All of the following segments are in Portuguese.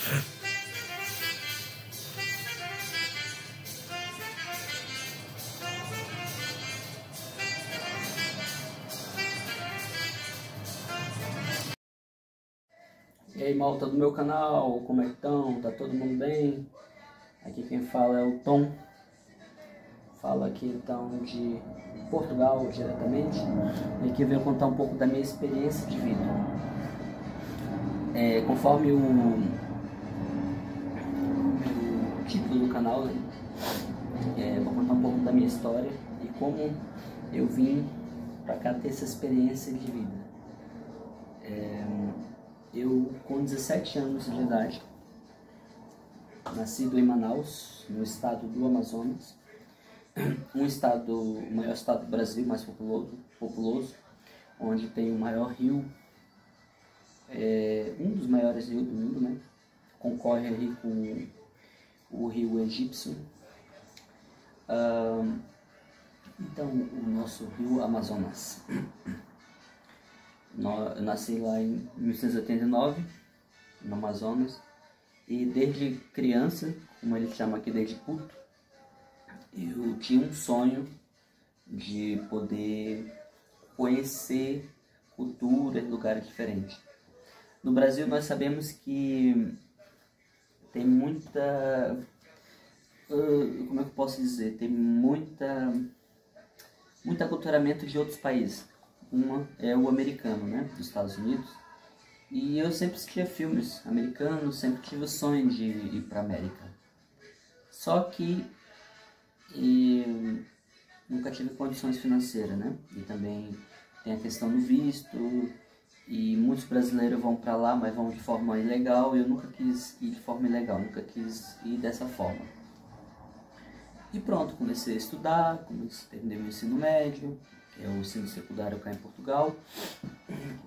E aí, malta do meu canal, como é que estão? Tá todo mundo bem? Aqui quem fala é o Tom. Falo aqui então de Portugal diretamente. E aqui eu venho contar um pouco da minha experiência de vida. Conforme o título do canal, né? Vou contar um pouco da minha história e como eu vim para cá ter essa experiência de vida. Eu, com 17 anos de idade, nascido em Manaus, no estado do Amazonas, o maior estado do Brasil, mais populoso, onde tem o maior rio, um dos maiores rios do mundo, né? Concorre ali com o rio Egípcio. Então, o nosso rio Amazonas. Eu nasci lá em 1989, no Amazonas, e desde criança, como eles chamam aqui desde puto, eu tinha um sonho de poder conhecer culturas, lugares diferentes. No Brasil nós sabemos que tem muita, como é que eu posso dizer, tem muito aculturamento de outros países. Uma é o americano, né, dos Estados Unidos, e eu sempre assistia filmes americanos, sempre tive o sonho de ir para a América. Só que nunca tive condições financeiras, né, e também tem a questão do visto, e muitos brasileiros vão para lá, mas vão de forma ilegal, e eu nunca quis ir de forma ilegal, nunca quis ir dessa forma. E pronto, comecei a estudar, terminei meu ensino médio, que é o ensino secundário cá em Portugal.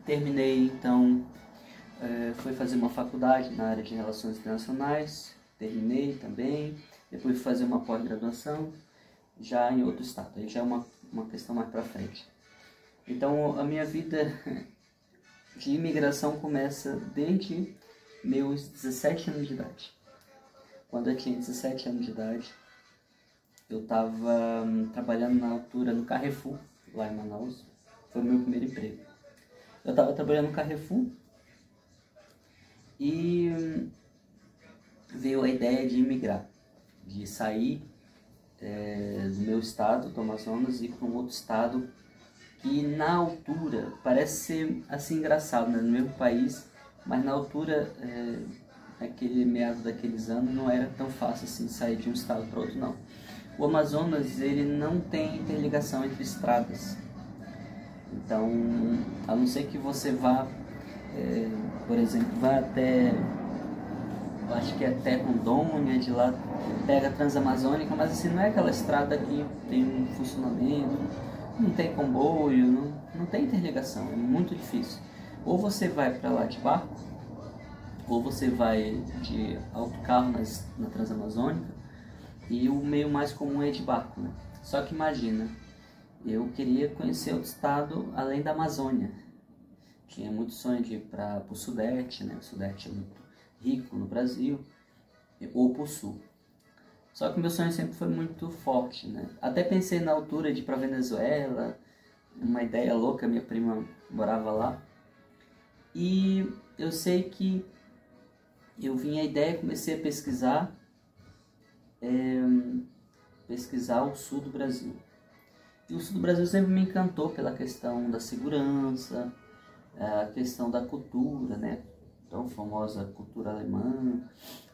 Terminei, então, fui fazer uma faculdade na área de Relações Internacionais, terminei também. Depois fui fazer uma pós-graduação, já em outro estado, aí já é uma questão mais para frente. Então, a minha vida de imigração começa desde meus 17 anos de idade. Quando eu tinha 17 anos de idade, eu estava trabalhando na altura no Carrefour, lá em Manaus. Foi o meu primeiro emprego. Eu estava trabalhando no Carrefour e veio a ideia de imigrar, de sair do meu estado, do Amazonas, e ir para um outro estado que na altura parece ser assim engraçado, né? No mesmo país, mas na altura, naquele meado daqueles anos, não era tão fácil assim sair de um estado para outro, não. O Amazonas, ele não tem interligação entre estradas. Então, a não ser que você vá, por exemplo, vá até, eu acho que é até Rondônia, de lá pega a Transamazônica, mas assim, não é aquela estrada que tem um funcionamento, não tem comboio, não tem interligação, é muito difícil. Ou você vai para lá de barco, ou você vai de autocarro na Transamazônica, e o meio mais comum é de barco, né? Só que imagina, eu queria conhecer outro estado além da Amazônia. Tinha muito sonho de ir para o Sudeste, né? O Sudeste é muito rico no Brasil, ou para o Sul. Só que meu sonho sempre foi muito forte, né? Até pensei na altura de ir para Venezuela, uma ideia louca, minha prima morava lá. E eu sei que eu vim a ideia, comecei a pesquisar o sul do Brasil. E o sul do Brasil sempre me encantou pela questão da segurança, a questão da cultura, né? Tão famosa cultura alemã,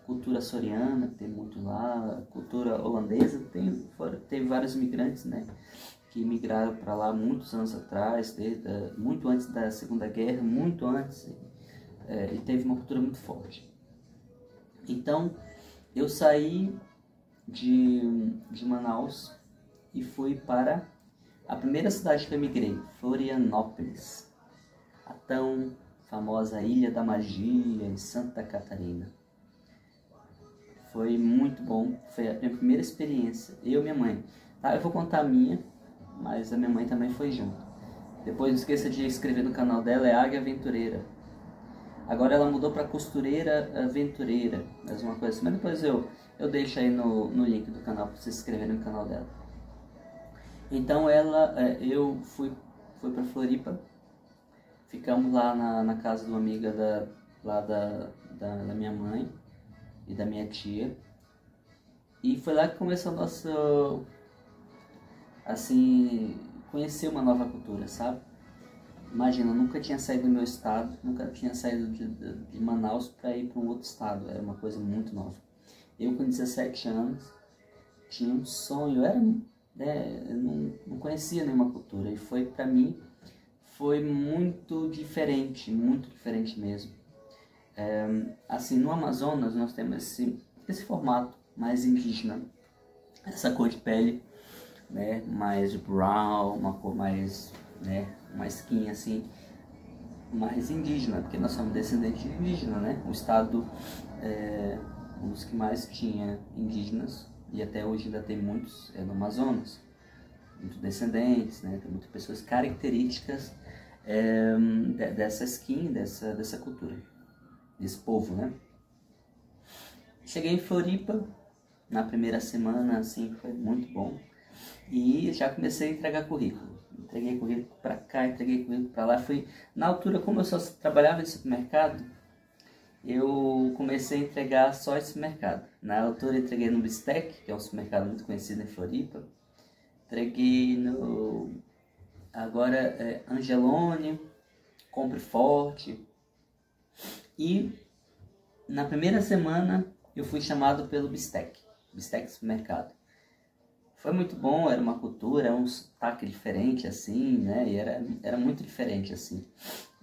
cultura açoriana, que tem muito lá, cultura holandesa, teve vários imigrantes, né? Que migraram para lá muitos anos atrás, muito antes da Segunda Guerra, muito antes, e teve uma cultura muito forte. Então, eu saí de Manaus e fui para a primeira cidade que eu migrei, Florianópolis, a tão famosa Ilha da Magia, em Santa Catarina. Foi muito bom, foi a minha primeira experiência, eu e minha mãe. Tá, eu vou contar a minha, mas a minha mãe também foi junto. Depois não esqueça de inscrever no canal dela, é Águia Aventureira. Agora ela mudou para costureira aventureira, mais uma coisa assim. Mas depois eu deixo aí no link do canal para vocês se inscreverem no canal dela. Então eu fui para Floripa, ficamos lá na casa de uma amiga da minha mãe e da minha tia. E foi lá que começou a nossa, assim, conhecer uma nova cultura, sabe? Imagina, eu nunca tinha saído do meu estado, nunca tinha saído de Manaus para ir para um outro estado, era uma coisa muito nova. Eu com 17 anos tinha um sonho, eu não conhecia nenhuma cultura e foi para mim, foi muito diferente mesmo. Assim, no Amazonas nós temos esse formato mais indígena, essa cor de pele, né, mais brown, uma cor mais, né, uma skin assim, mais indígena, porque nós somos descendentes de indígena, né? O estado um dos que mais tinha indígenas, e até hoje ainda tem muitos, no Amazonas, muitos descendentes, né? Tem muitas pessoas características dessa skin, dessa cultura, desse povo, né? Cheguei em Floripa na primeira semana, assim, foi muito bom, e já comecei a entregar currículo. Entreguei currículo para cá, entreguei currículo para lá. Na altura, como eu só trabalhava em supermercado, eu comecei a entregar só esse mercado. Na altura, entreguei no Bistec, que é um supermercado muito conhecido em Floripa. Entreguei no Angelone, Compre Forte. E na primeira semana eu fui chamado pelo Bistec Supermercado. Foi muito bom, era uma cultura, um sotaque diferente assim, né? E era muito diferente assim.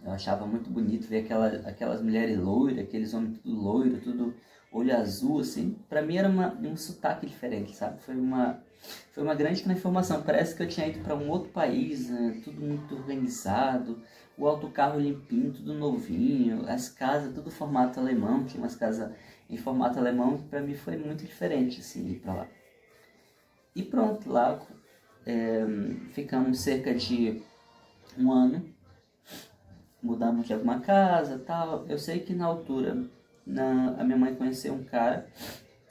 Eu achava muito bonito ver aquelas mulheres loiras, aqueles homens tudo loiro, tudo olho azul, assim. Pra mim era um sotaque diferente, sabe? Foi uma grande transformação. Parece que eu tinha ido para um outro país, né? Tudo muito organizado, o autocarro limpinho, tudo novinho, as casas, tudo formato alemão. Tinha umas casas em formato alemão que pra mim foi muito diferente, assim, ir pra lá. E pronto, lá ficamos cerca de um ano, mudamos de alguma casa, tal. Eu sei que na altura a minha mãe conheceu um cara,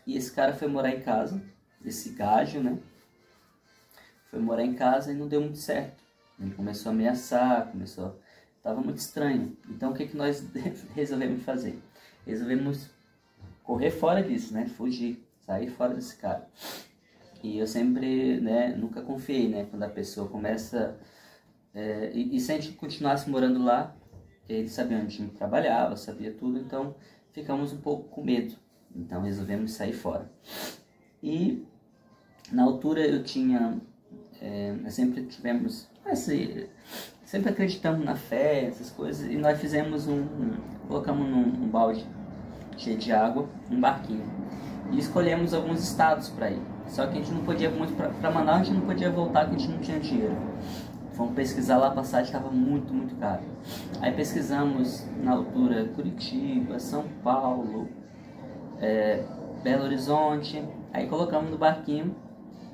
e esse cara foi morar em casa, esse gajo, né? Foi morar em casa e não deu muito certo. Ele começou a ameaçar, tava muito estranho. Então o que nós resolvemos fazer? Resolvemos correr fora disso, né? Fugir, sair fora desse cara. E eu sempre, né, nunca confiei, né, quando a pessoa começa... e se a gente continuasse morando lá, ele sabia onde a gente trabalhava, sabia tudo, então ficamos um pouco com medo. Então resolvemos sair fora. E na altura eu tinha... nós sempre tivemos... sempre acreditamos na fé, essas coisas, e nós fizemos colocamos num balde cheio de água, um barquinho. E escolhemos alguns estados para ir. Só que a gente não podia muito para Manaus, a gente não podia voltar porque a gente não tinha dinheiro. Fomos pesquisar lá, a passagem estava muito, muito cara. Aí pesquisamos na altura Curitiba, São Paulo, Belo Horizonte. Aí colocamos no barquinho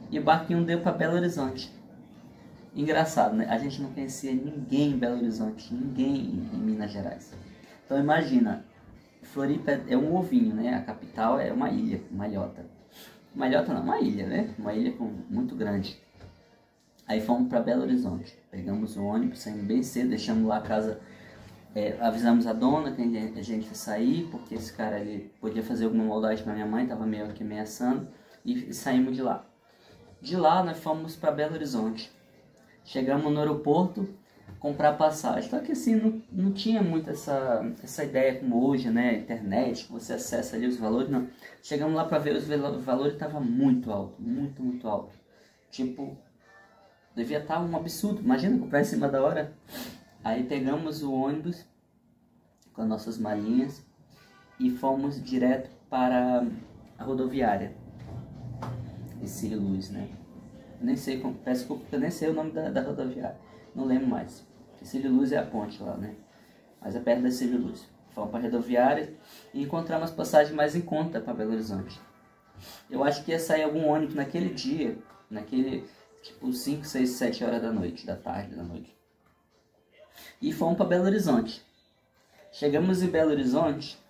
e o barquinho deu para Belo Horizonte. Engraçado, né? A gente não conhecia ninguém em Belo Horizonte, ninguém em Minas Gerais. Então imagina, Floripa é um ovinho, né? A capital é uma ilha, uma ilhota. Uma ilhota não, uma ilha, né? Uma ilha muito grande. Aí fomos para Belo Horizonte. Pegamos o ônibus, saímos bem cedo, deixamos lá a casa. Avisamos a dona que a gente ia sair, porque esse cara ele podia fazer alguma maldade para minha mãe, tava meio que ameaçando. E saímos de lá. De lá nós fomos para Belo Horizonte. Chegamos no aeroporto, comprar passagem. Só que assim, não tinha muito essa ideia como hoje, né? Internet, que você acessa ali os valores, não. Chegamos lá para ver os valores, estava muito alto, muito, muito alto. Tipo, devia estar um absurdo. Imagina comprar em cima da hora. Aí pegamos o ônibus com as nossas malinhas e fomos direto para a rodoviária de Círio Luz, né? Eu nem sei, peço desculpa porque eu nem sei o nome da rodoviária. Não lembro mais. Círio Luz é a ponte lá, né? Mas é perto da Círio Luz. Fomos para a rodoviária e encontramos passagens mais em conta para Belo Horizonte. Eu acho que ia sair algum ônibus naquele dia, tipo 5, 6, 7 horas da tarde, da noite. E fomos para Belo Horizonte. Chegamos em Belo Horizonte,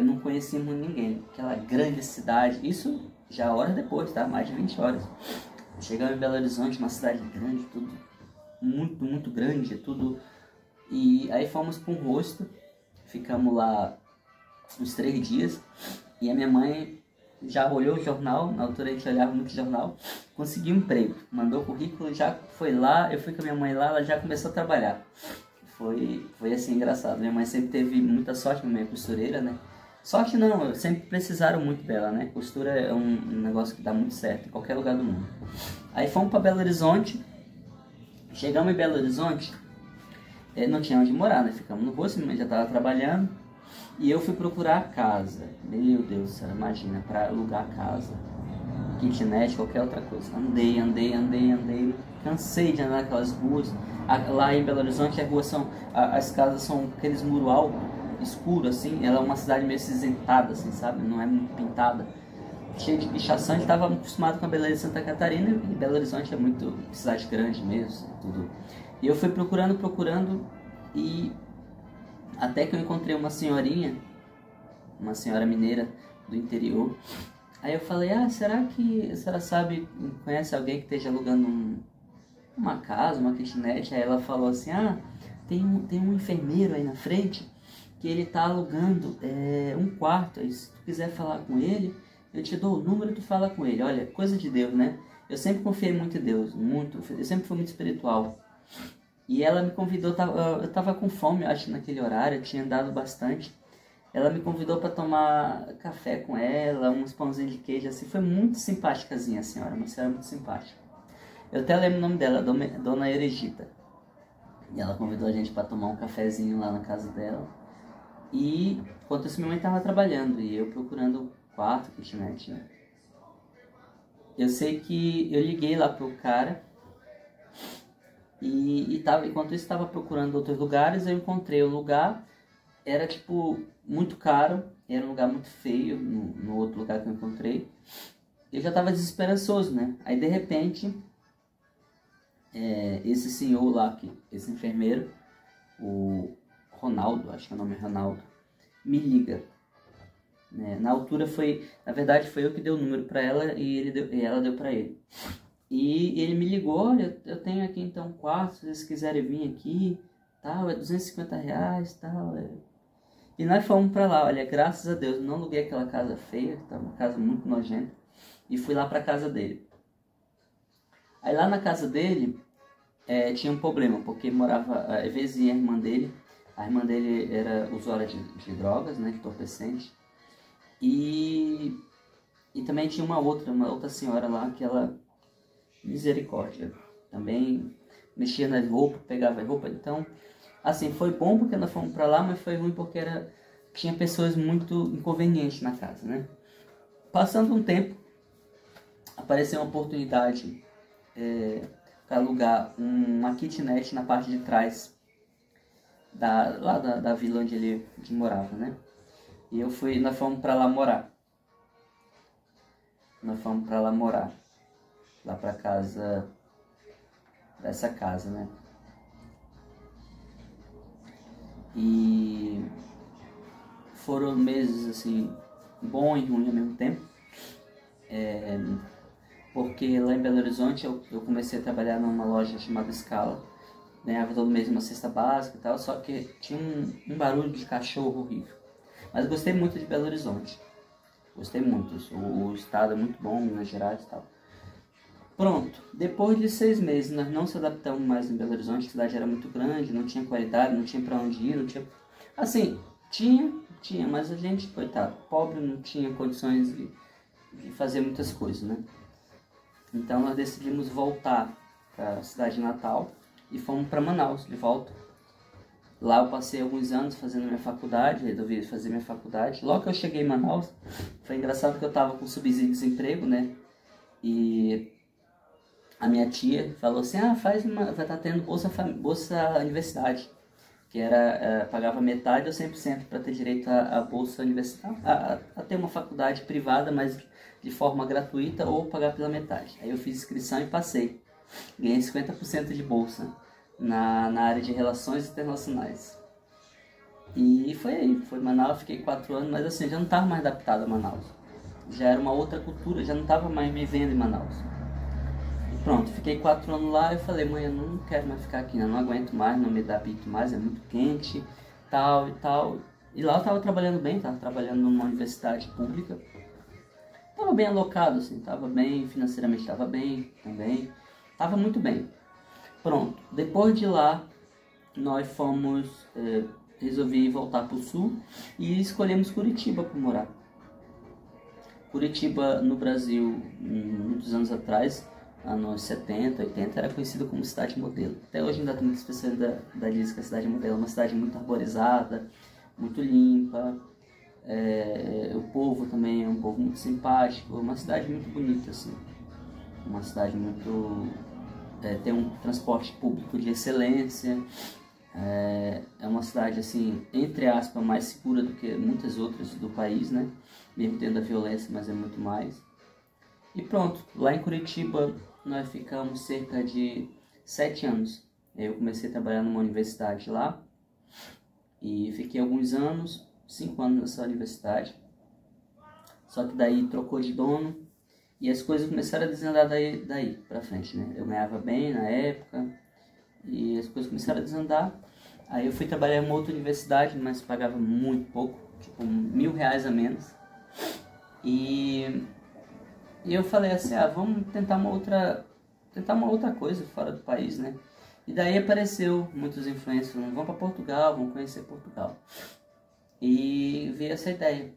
não conhecíamos ninguém, aquela grande cidade, isso já horas depois, tá? Mais de 20 horas. Chegamos em Belo Horizonte, uma cidade grande, tudo muito, muito grande, tudo. E aí fomos para um rosto, ficamos lá uns 3 dias, e a minha mãe já olhou o jornal, na altura a gente olhava muito jornal, conseguiu um emprego, mandou currículo, já foi lá, eu fui com a minha mãe lá, ela já começou a trabalhar. Foi assim, engraçado. Minha mãe sempre teve muita sorte, minha mãe é costureira, né? Sorte não, sempre precisaram muito dela, né? Costura é um negócio que dá muito certo em qualquer lugar do mundo. Aí fomos para Belo Horizonte, chegamos em Belo Horizonte, não tinha onde morar, né? Ficamos no rosto, minha mãe já estava trabalhando, e eu fui procurar a casa. Meu Deus do céu, imagina, para alugar a casa, kitnet, qualquer outra coisa. Andei, cansei de andar naquelas ruas. Lá em Belo Horizonte as casas são aqueles muros altos, escuro assim. Ela é uma cidade meio acinzentada, assim, sabe? Não é muito pintada, cheio de pichação. A gente estava acostumado com a beleza de Santa Catarina, e Belo Horizonte é muito cidade grande mesmo, tudo. E eu fui procurando, e até que eu encontrei uma senhorinha, uma senhora mineira do interior. Aí eu falei, será que a senhora sabe, conhece alguém que esteja alugando uma casa, uma kitnet? Aí ela falou assim, tem um enfermeiro aí na frente, que ele tá alugando um quarto, aí se tu quiser falar com ele, eu te dou o número e tu fala com ele. Olha, coisa de Deus, né? Eu sempre confiei muito em Deus, eu sempre fui muito espiritual. E ela me convidou, eu tava com fome, eu acho, naquele horário, eu tinha andado bastante. Ela me convidou para tomar café com ela, uns pãozinhos de queijo, assim. Foi muito simpáticazinha a senhora, uma senhora muito simpática. Eu até lembro o nome dela, Dona Eregita. E ela convidou a gente para tomar um cafezinho lá na casa dela. E enquanto isso, minha mãe estava trabalhando e eu procurando quarto, kitnet, né? Eu sei que eu liguei lá pro cara enquanto isso estava procurando outros lugares, eu encontrei o lugar. Era tipo muito caro, era um lugar muito feio no outro lugar que eu encontrei. Eu já estava desesperançoso, né? Aí de repente, esse senhor lá, esse enfermeiro, o Ronaldo, acho que o nome é Ronaldo, me liga. Né? Na verdade foi eu que dei o número para ela e ela deu para ele. E ele me ligou, olha, eu tenho aqui então um quarto, se vocês quiserem vir aqui, tal, é R$250, tal, E nós fomos pra lá, olha, graças a Deus, não aluguei aquela casa feia, tá uma casa muito nojenta, e fui lá pra casa dele. Aí lá na casa dele, tinha um problema, porque morava a vizinha, a irmã dele era usuária de drogas, né, de entorpecente, e também tinha uma outra senhora lá, que ela, misericórdia, também mexia nas roupas, pegava as roupas, então... Assim, foi bom porque nós fomos pra lá, mas foi ruim porque tinha pessoas muito inconvenientes na casa, né? Passando um tempo, apareceu uma oportunidade para alugar uma kitnet na parte de trás da vila onde ele morava, né? E nós fomos pra lá morar. Lá pra casa, dessa casa, né? E foram meses assim, bom e ruim ao mesmo tempo, porque lá em Belo Horizonte eu comecei a trabalhar numa loja chamada Scala, ganhava todo mês uma cesta básica e tal, só que tinha um barulho de cachorro horrível. Mas gostei muito de Belo Horizonte, gostei muito, o estado é muito bom, Minas Gerais e tal. Pronto, depois de 6 meses nós não se adaptamos mais em Belo Horizonte, a cidade era muito grande, não tinha qualidade, não tinha para onde ir, não tinha... Assim, tinha, mas a gente, coitado, pobre, não tinha condições de fazer muitas coisas, né? Então nós decidimos voltar para a cidade natal e fomos para Manaus de volta. Lá eu passei alguns anos fazendo minha faculdade, resolvi fazer minha faculdade. Logo que eu cheguei em Manaus, foi engraçado que eu estava com subsídio de desemprego, né? E a minha tia falou assim, vai estar tendo bolsa universidade, que pagava metade ou 100% para ter direito à bolsa universitária, a ter uma faculdade privada, mas de forma gratuita, ou pagar pela metade. Aí eu fiz inscrição e passei. Ganhei 50% de bolsa na área de relações internacionais. E foi aí, foi Manaus, fiquei 4 anos, mas assim, já não estava mais adaptado a Manaus. Já era uma outra cultura, já não estava mais me vendo em Manaus. E pronto, fiquei 4 anos lá e falei, mãe, eu não quero mais ficar aqui, não aguento mais, não me adapto mais, é muito quente, tal e tal. E lá eu estava trabalhando bem, estava trabalhando numa universidade pública. Estava bem alocado, assim, estava bem, financeiramente estava bem também, estava muito bem. Pronto, depois de lá, nós fomos, resolvi voltar para o sul e escolhemos Curitiba para morar. Curitiba, no Brasil, muitos anos atrás, anos 70, 80, era conhecida como cidade modelo. Até hoje ainda tem muitas pessoas da dizem que a cidade modelo é uma cidade muito arborizada, muito limpa. O povo também é um povo muito simpático, é uma cidade muito bonita, assim. Uma cidade muito... tem um transporte público de excelência. É uma cidade, assim, entre aspas, mais segura do que muitas outras do país, né? Mesmo tendo a violência, mas é muito mais. E pronto, lá em Curitiba nós ficamos cerca de 7 anos. Eu comecei a trabalhar numa universidade lá e fiquei alguns anos, 5 anos nessa universidade. Só que daí trocou de dono e as coisas começaram a desandar daí pra frente, né? Eu ganhava bem na época e as coisas começaram a desandar. Aí eu fui trabalhar em uma outra universidade, mas pagava muito pouco, tipo R$1.000 a menos. E eu falei assim, vamos tentar uma outra coisa fora do país, né? E daí apareceu muitos influencers falando, vamos para Portugal, vamos conhecer Portugal. E veio essa ideia.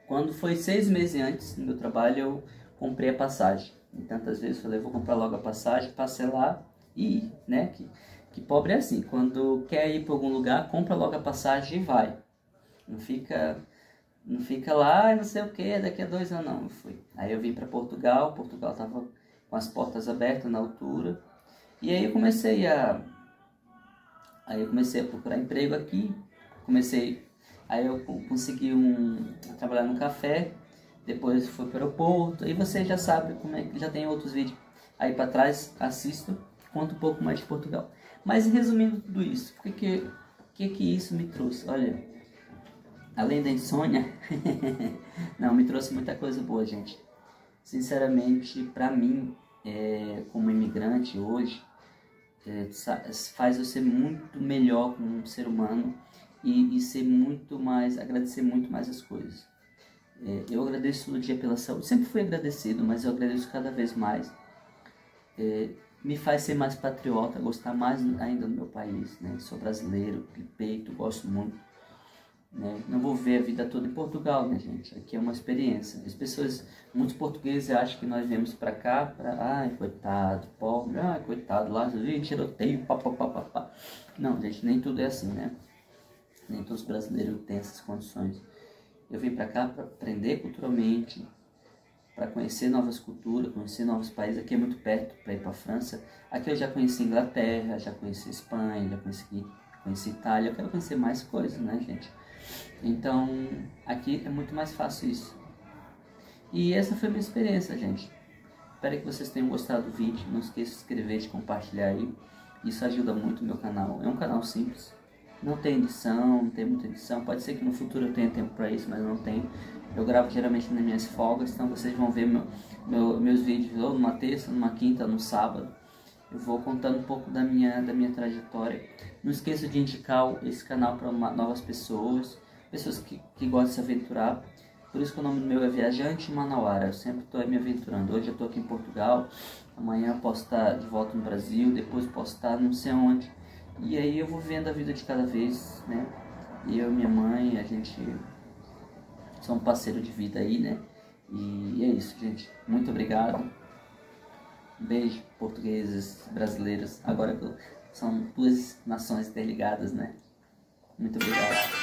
Quando foi 6 meses antes do meu trabalho, eu comprei a passagem. E tantas vezes falei, vou comprar logo a passagem, passei lá e ir, né? Que pobre é assim, quando quer ir para algum lugar, compra logo a passagem e vai. Não fica lá, não sei o que, daqui a 2 anos não. Eu fui. Aí eu vim para Portugal estava com as portas abertas na altura. E aí eu comecei a procurar emprego aqui. Aí eu consegui trabalhar no café, depois fui para o aeroporto. Aí você já sabe como é que já tem outros vídeos aí para trás, assisto, conto um pouco mais de Portugal. Mas resumindo tudo isso, o que isso me trouxe? Olha, além da insônia, não, me trouxe muita coisa boa, gente. Sinceramente, para mim, como imigrante hoje, faz eu ser muito melhor como um ser humano e ser muito mais, agradecer muito mais as coisas. Eu agradeço todo dia pela saúde, sempre fui agradecido, mas eu agradeço cada vez mais. Me faz ser mais patriota, gostar mais ainda do meu país, né? Sou brasileiro, de peito, gosto muito. Né? Não vou ver a vida toda em Portugal, né, gente? Aqui é uma experiência. As pessoas, muitos portugueses acham que nós viemos para cá ai, coitado, pobre, ai, coitado, lá, tiroteio, papapá. Não, gente, nem tudo é assim, né? Nem todos os brasileiros têm essas condições. Eu vim para cá para aprender culturalmente, para conhecer novas culturas, conhecer novos países. Aqui é muito perto para ir para a França. Aqui eu já conheci Inglaterra, já conheci Espanha, já conheci Itália. Eu quero conhecer mais coisas, né, gente? Então, aqui é muito mais fácil isso. E essa foi a minha experiência, gente. Espero que vocês tenham gostado do vídeo. Não esqueça de se inscrever, de compartilhar aí. Isso ajuda muito o meu canal. É um canal simples. Não tem edição, não tem muita edição. Pode ser que no futuro eu tenha tempo para isso, mas não tenho. Eu gravo geralmente nas minhas folgas, então vocês vão ver meus vídeos ou numa terça, numa quinta, no sábado. Eu vou contando um pouco da minha trajetória. Não esqueça de indicar esse canal para novas pessoas que gostam de se aventurar. Por isso que o nome do meu é Viajante Manauara. Eu sempre estou me aventurando. Hoje eu estou aqui em Portugal, amanhã eu posso estar de volta no Brasil, depois posso estar não sei onde. E aí eu vou vendo a vida de cada vez, né? E eu e minha mãe, a gente somos um parceiro de vida aí, né? E é isso, gente. Muito obrigado. Beijo, portugueses, brasileiros. Agora que são 2 nações interligadas, né? Muito obrigado.